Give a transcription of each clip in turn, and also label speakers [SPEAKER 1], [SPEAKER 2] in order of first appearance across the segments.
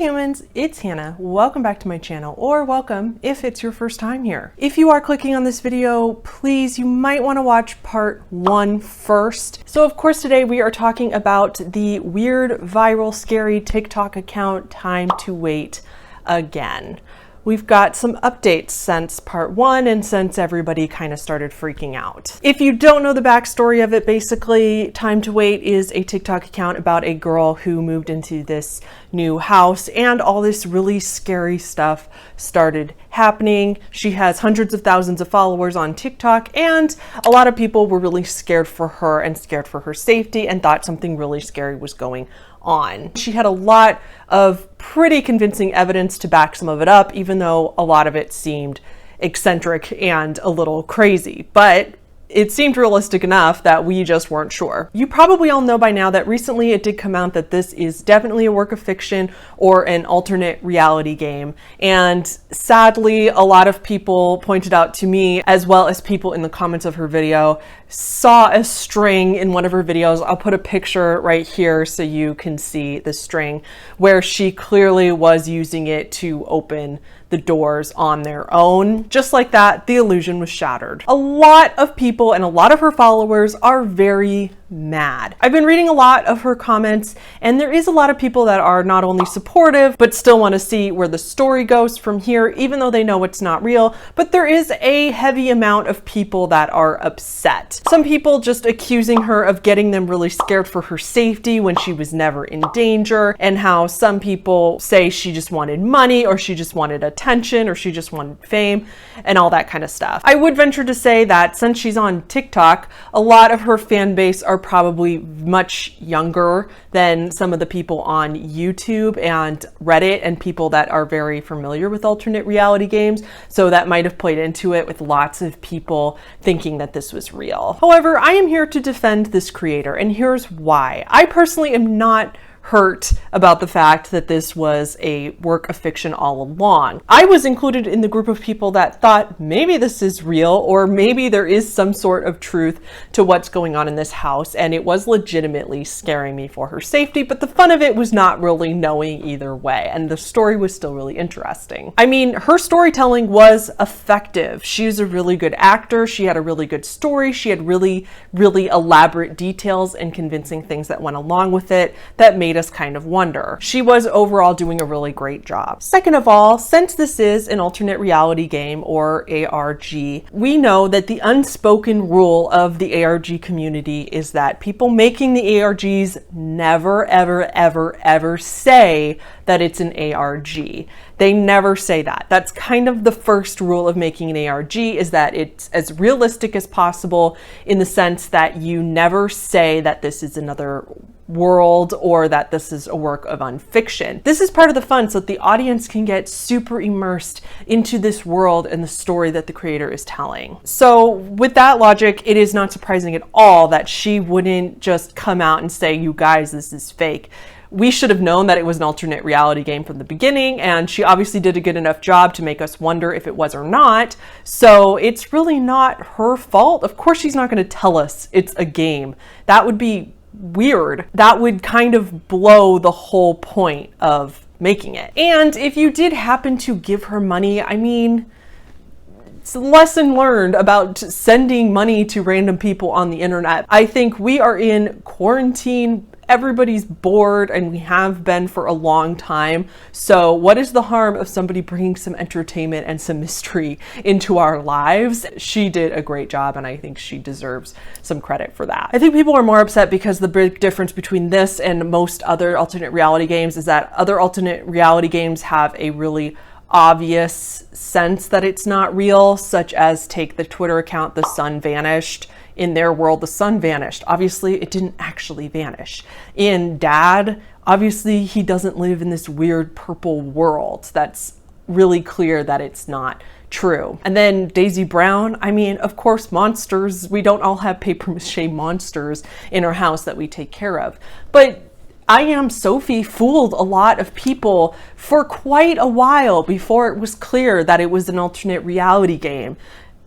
[SPEAKER 1] humans, it's Hannah. Welcome back to my channel, or welcome if it's your first time here. If you are clicking on this video, please, you might want to watch part 1 first. So of course today we are talking about the weird, viral, scary TikTok account Time to Wait again. We've got some updates since part 1 and since everybody kind of started freaking out. If you don't know the backstory of it, basically Time to Wait is a TikTok account about a girl who moved into this new house and all this really scary stuff started happening. She has hundreds of thousands of followers on TikTok, and a lot of people were really scared for her and scared for her safety and thought something really scary was going on. She had a lot of pretty convincing evidence to back some of it up, even though a lot of it seemed eccentric and a little crazy, but it seemed realistic enough that we just weren't sure. You probably all know by now that recently it did come out that this is definitely a work of fiction or an alternate reality game. And sadly, a lot of people pointed out to me, as well as people in the comments of her video, saw a string in one of her videos. I'll put a picture right here so you can see the string, where she clearly was using it to open the doors on their own. Just like that, the illusion was shattered. A lot of people and a lot of her followers are very mad. I've been reading a lot of her comments, and there is a lot of people that are not only supportive, but still want to see where the story goes from here, even though they know it's not real. But there is a heavy amount of people that are upset. Some people just accusing her of getting them really scared for her safety when she was never in danger, and how some people say she just wanted money, or she just wanted attention, or she just wanted fame, and all that kind of stuff. I would venture to say that since she's on TikTok, a lot of her fan base are probably much younger than some of the people on YouTube and Reddit and people that are very familiar with alternate reality games. So that might have played into it, with lots of people thinking that this was real. However, I am here to defend this creator, and here's why. I personally am not hurt about the fact that this was a work of fiction all along. I was included in the group of people that thought maybe this is real, or maybe there is some sort of truth to what's going on in this house, and it was legitimately scaring me for her safety, but the fun of it was not really knowing either way, and the story was still really interesting. I mean, her storytelling was effective. She was a really good actor, she had a really good story, she had really elaborate details and convincing things that went along with it that made us kind of wonder. She was overall doing a really great job. Second of all, since this is an alternate reality game, or ARG, we know that the unspoken rule of the ARG community is that people making the ARGs never, ever say that it's an ARG. They never say that. That's kind of the first rule of making an ARG, is that it's as realistic as possible, in the sense that you never say that this is another world or that this is a work of unfiction. This is part of the fun, so that the audience can get super immersed into this world and the story that the creator is telling. So with that logic, it is not surprising at all that she wouldn't just come out and say, you guys, this is fake. We should have known that it was an alternate reality game from the beginning, and she obviously did a good enough job to make us wonder if it was or not. So it's really not her fault. Of course she's not going to tell us it's a game. That would be weird. That would kind of blow the whole point of making it. And if you did happen to give her money, I mean, it's a lesson learned about sending money to random people on the internet. I think we are in quarantine. Everybody's bored, and we have been for a long time. So what is the harm of somebody bringing some entertainment and some mystery into our lives? She did a great job, and I think she deserves some credit for that. I think people are more upset because the big difference between this and most other alternate reality games is that other alternate reality games have a really obvious sense that it's not real, such as take the Twitter account The Sun Vanished. In their world, the sun vanished. Obviously, it didn't actually vanish. In Dad, obviously, he doesn't live in this weird purple world. That's really clear that it's not true. And then Daisy Brown, I mean, of course, monsters. We don't all have papier-mâché monsters in our house that we take care of. But I Am Sophie fooled a lot of people for quite a while before it was clear that it was an alternate reality game.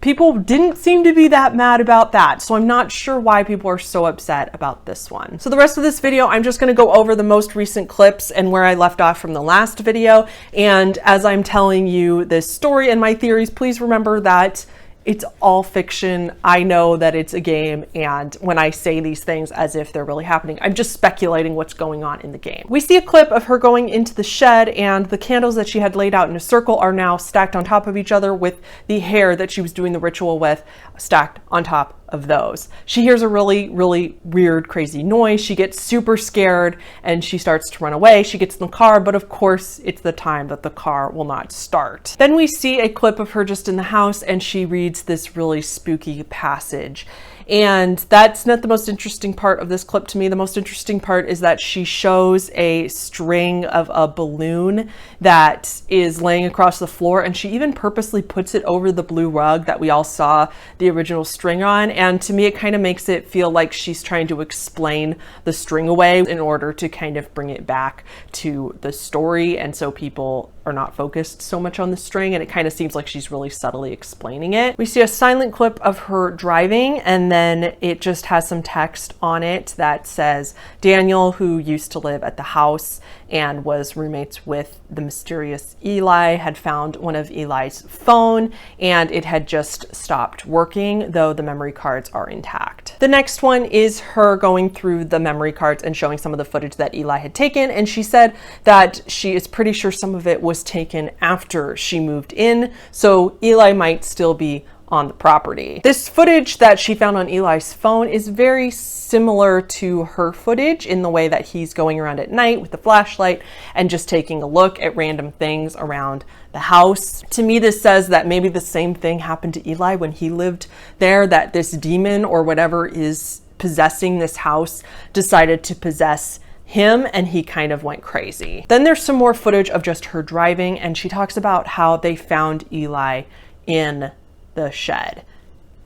[SPEAKER 1] people didn't seem to be that mad about that. So I'm not sure why people are so upset about this one. So the rest of this video, I'm just going to go over the most recent clips and where I left off from the last video. And as I'm telling you this story and my theories, please remember that it's all fiction. I know that it's a game, and when I say these things as if they're really happening, I'm just speculating what's going on in the game. We see a clip of her going into the shed, and the candles that she had laid out in a circle are now stacked on top of each other, with the hair that she was doing the ritual with stacked on top of those. She hears a really, really weird, crazy noise. She gets super scared and she starts to run away. She gets in the car, but of course it's the time that the car will not start. Then we see a clip of her just in the house, and she reads this really spooky passage. And that's not the most interesting part of this clip to me. The most interesting part is that she shows a string of a balloon that is laying across the floor, and she even purposely puts it over the blue rug that we all saw the original string on. And to me, it kind of makes it feel like she's trying to explain the string away in order to kind of bring it back to the story, and so people are not focused so much on the string, and it kind of seems like she's really subtly explaining it. We see a silent clip of her driving, and then it just has some text on it that says, Daniel, who used to live at the house and was roommates with the mysterious Eli, had found one of Eli's phone, and it had just stopped working, though the memory cards are intact. The next one is her going through the memory cards and showing some of the footage that Eli had taken, and she said that she is pretty sure some of it was taken after she moved in, so Eli might still be on the property. This footage that she found on Eli's phone is very similar to her footage in the way that he's going around at night with the flashlight and just taking a look at random things around the house. To me, this says that maybe the same thing happened to Eli when he lived there, that this demon or whatever is possessing this house decided to possess him, and he kind of went crazy. Then there's some more footage of just her driving, and she talks about how they found Eli in the shed.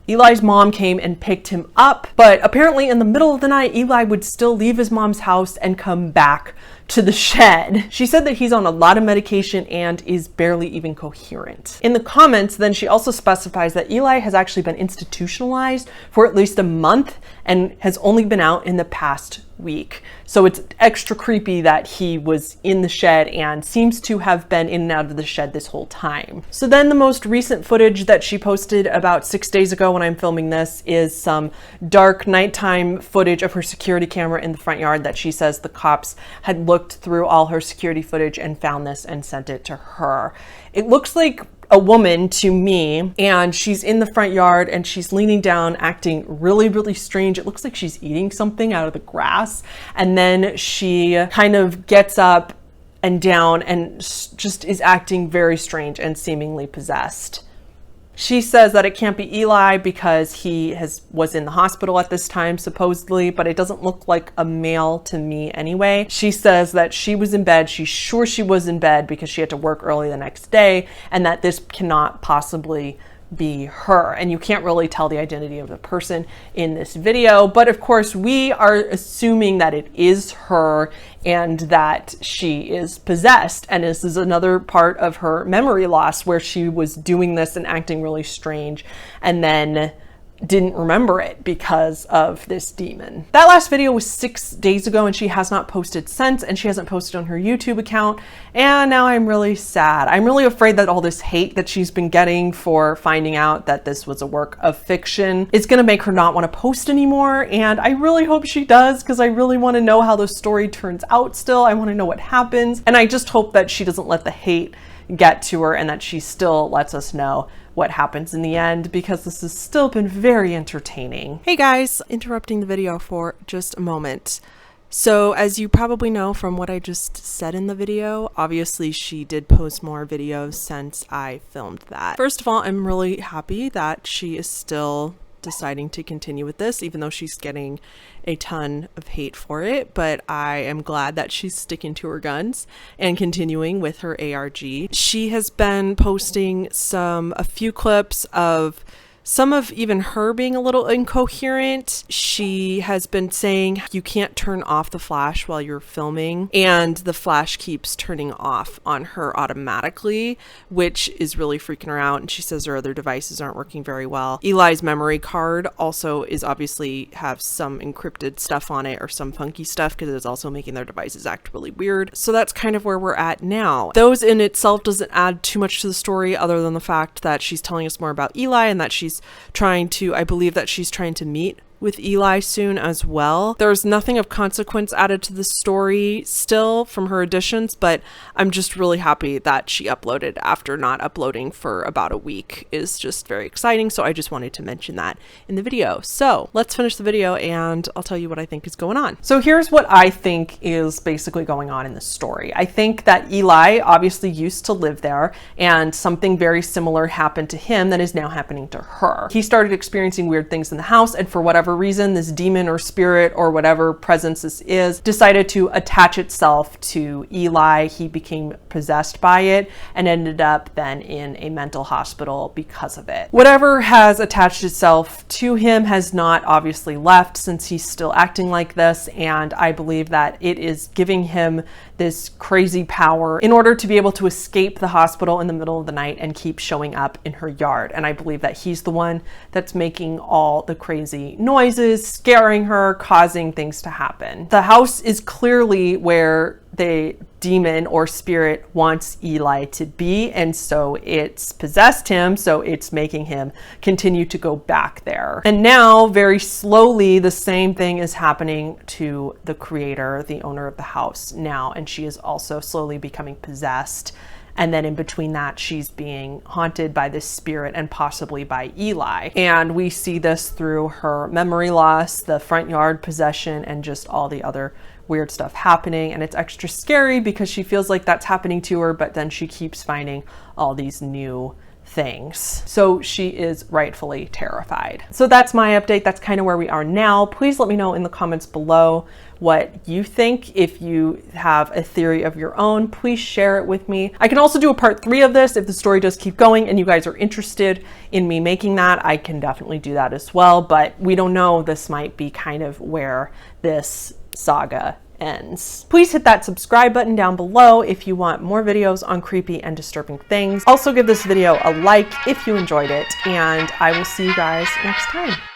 [SPEAKER 1] Eli's mom came and picked him up, but apparently in the middle of the night, Eli would still leave his mom's house and come back to the shed. She said that he's on a lot of medication and is barely even coherent. In the comments, then she also specifies that Eli has actually been institutionalized for at least a month and has only been out in the past week. So it's extra creepy that he was in the shed and seems to have been in and out of the shed this whole time. So then the most recent footage that she posted about 6 days ago when I'm filming this is some dark nighttime footage of her security camera in the front yard that she says the cops had looked through all her security footage and found this and sent it to her. It looks like a woman to me, and she's in the front yard and she's leaning down, acting really, really strange. It looks like she's eating something out of the grass, and then she kind of gets up and down and just is acting very strange and seemingly possessed. She says that it can't be Eli because he was in the hospital at this time, supposedly, but it doesn't look like a male to me anyway. She says that she was in bed. She's sure she was in bed because she had to work early the next day, and that this cannot possibly be her. And you can't really tell the identity of the person in this video, but of course we are assuming that it is her and that she is possessed, and this is another part of her memory loss where she was doing this and acting really strange and then didn't remember it because of this demon. That last video was 6 days ago, and she has not posted since, and she hasn't posted on her YouTube account, and now I'm really sad. I'm really afraid that all this hate that she's been getting for finding out that this was a work of fiction is gonna make her not want to post anymore, and I really hope she does, because I really want to know how the story turns out still. I want to know what happens, and I just hope that she doesn't let the hate get to her and that she still lets us know what happens in the end, because this has still been very entertaining. Hey guys, interrupting the video for just a moment. So as you probably know from what I just said in the video, obviously she did post more videos since I filmed that. First of all, I'm really happy that she is still deciding to continue with this, even though she's getting a ton of hate for it, but I am glad that she's sticking to her guns and continuing with her ARG. She has been posting a few clips of some of even her being a little incoherent. She has been saying you can't turn off the flash while you're filming, and the flash keeps turning off on her automatically, which is really freaking her out. And she says her other devices aren't working very well. Eli's memory card also is obviously have some encrypted stuff on it or some funky stuff, because it's also making their devices act really weird. So that's kind of where we're at now. Those in itself doesn't add too much to the story, other than the fact that she's telling us more about Eli, and that she's trying to, I believe that she's trying to meet with Eli soon as well. There's nothing of consequence added to the story still from her additions, but I'm just really happy that she uploaded after not uploading for about a week. Is just very exciting. So I just wanted to mention that in the video. So let's finish the video and I'll tell you what I think is going on. So here's what I think is basically going on in the story. I think that Eli obviously used to live there, and something very similar happened to him that is now happening to her. He started experiencing weird things in the house, and for whatever reason, this demon or spirit or whatever presence this is decided to attach itself to Eli. He became possessed by it and ended up then in a mental hospital because of it. Whatever has attached itself to him has not obviously left, since he's still acting like this, and I believe that it is giving him this crazy power in order to be able to escape the hospital in the middle of the night and keep showing up in her yard. And I believe that he's the one that's making all the crazy noises, scaring her, causing things to happen. The house is clearly where the demon or spirit wants Eli to be, and so it's possessed him, so it's making him continue to go back there. And now very slowly the same thing is happening to the creator, the owner of the house now, and she is also slowly becoming possessed. And then in between that, she's being haunted by this spirit and possibly by Eli. And we see this through her memory loss, the front yard possession, and just all the other weird stuff happening. And it's extra scary because she feels like that's happening to her, but then she keeps finding all these new things. So she is rightfully terrified. So that's my update. That's kind of where we are now. Please let me know in the comments below what you think. If you have a theory of your own, please share it with me. I can also do a part 3 of this if the story does keep going and you guys are interested in me making that. I can definitely do that as well, but we don't know. This might be kind of where this saga ends. Please hit that subscribe button down below if you want more videos on creepy and disturbing things. Also give this video a like if you enjoyed it, and I will see you guys next time.